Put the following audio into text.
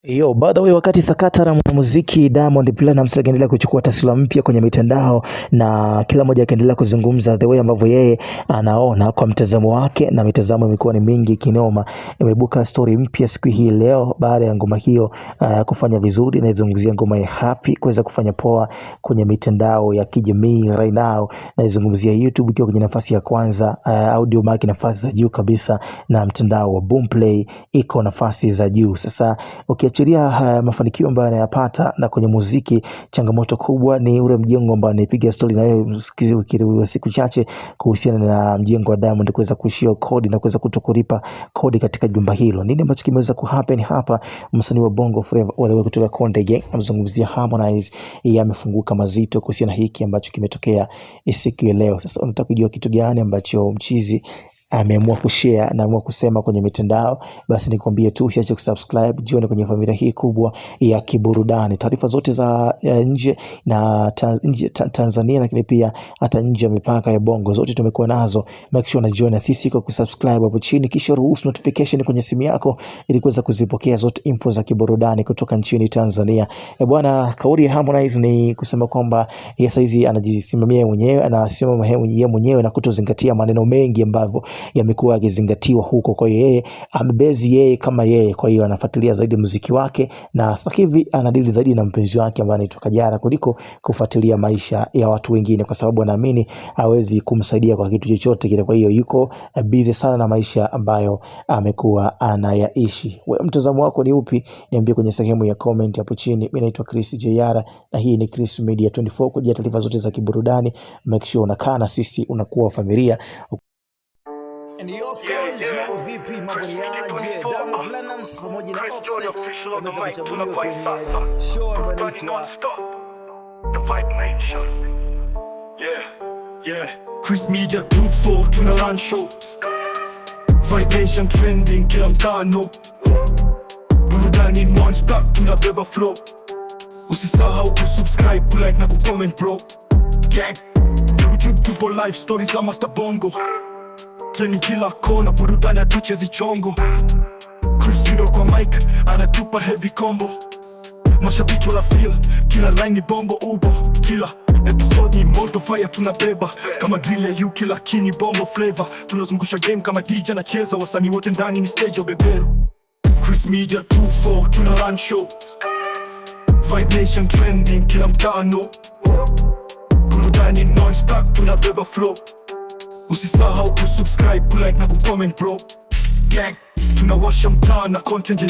By the way, wakati sakata la muziki Diamond Platnumz akiendelea kuchukua taswira mpya kwenye mitandao na kila mmoja akiendelea kuzungumza the way ambavyo yeye anaona kwa mtazamo wake, na mitazamo imekuwa ni mingi kinoma. Imeibuka story mpya siku hii leo baada ya ngoma hiyo kufanya vizuri, na izungumzia ngoma ya Happy kuweza kufanya poa kwenye mitandao ya kijamii right now, na izungumzia YouTube ikiwa kwenye nafasi ya kwanza, Audio Mack nafasi za juu kabisa, na mtandao wa Boomplay iko nafasi za juu. Sasa ukiachilia mafanikio ambayo anayapata na kwenye muziki, changamoto kubwa ni ule mjengo ambao anipiga story na wewe siku chache kuhusiana na mjengo wa Diamond kuweza kuishia kodi na kuweza kutokulipa kodi katika jumba hilo. Nini ambacho kimeweza kuhappen hapa? Msanii wa Bongo Flava wale kutoka Konde Gang amezungumzia Harmonize, yeye amefunguka mazito kuhusiana hiki ambacho kimetokea siku ya leo. Sasa unataka kujua kitu gani ambacho mchizi ameamua kushare na ameamua kusema kwenye mitandao? Basi nikwambie tu usiache kusubscribe, jione kwenye familia hii kubwa ya kiburudani. Taarifa zote za nje na Tanzania, lakini pia hata nje ya mipaka ya Bongo, zote tumekuwa nazo. Make sure unajiona na sisi kwa kusubscribe hapo chini, kisha ruhusu notification kwenye simu yako ili kuweza kuzipokea zote info za kiburudani kutoka nchini Tanzania. Bwana, kauli ya Harmonize ni kusema kwamba yeye saizi anajisimamia mwenyewe, anasimama yeye mwenyewe na kutozingatia maneno mengi ambavyo yamekuwa yakizingatiwa huko. Kwa hiyo yeye amebezi yeye kama yeye, kwa hiyo anafuatilia zaidi muziki wake, na sasa hivi anadili zaidi na mpenzi wake ambaye anaitwa Kajala kuliko kufuatilia maisha ya watu wengine, kwa sababu anaamini hawezi kumsaidia kwa kitu chochote kile. Kwa hiyo yuko busy sana na maisha ambayo amekuwa anayaishi. Wewe mtazamo wako ni upi? Niambie kwenye sehemu ya comment hapo chini. Mimi naitwa Chris JR na hii ni Chris Media 24. Kwa taarifa zote za kiburudani, make sure unakaa na sisi, unakuwa familia. And of course, mambo vipi, mambo ni aje? Diamond Platnumz pamoja na Offset wameweza kuchaguliwa kwenye show ambayo inaitwa The Vibe Nation. Yeah, Chris Media 24 tuna run show. Vibe Nation trending kila mtano. Burudani non-stop tunabeba flow. Usisahau kusubscribe, kulike na kucomment bro. Gang, YouTube tupo live stories za Master Bongo. Training kila kona, burudani atuchezi chongo. Chris Junior kwa mic, anatupa heavy combo. Mashabiki wala feel, kila line ni bombo ubo. Kila episode ni moto fire tunabeba. Kama drill ya UK lakini bombo flavor. Tunazungusha game kama DJ anacheza, wasanii wote ndani ni stage ya beberu. Chris Media 24 tuna run show. Vibe Nation trending kila mtano. Burudani non-stop tunabeba flow. Usisahau kusubscribe, kulike na kucomment bro. Gang, tunawasha mtaa na content ya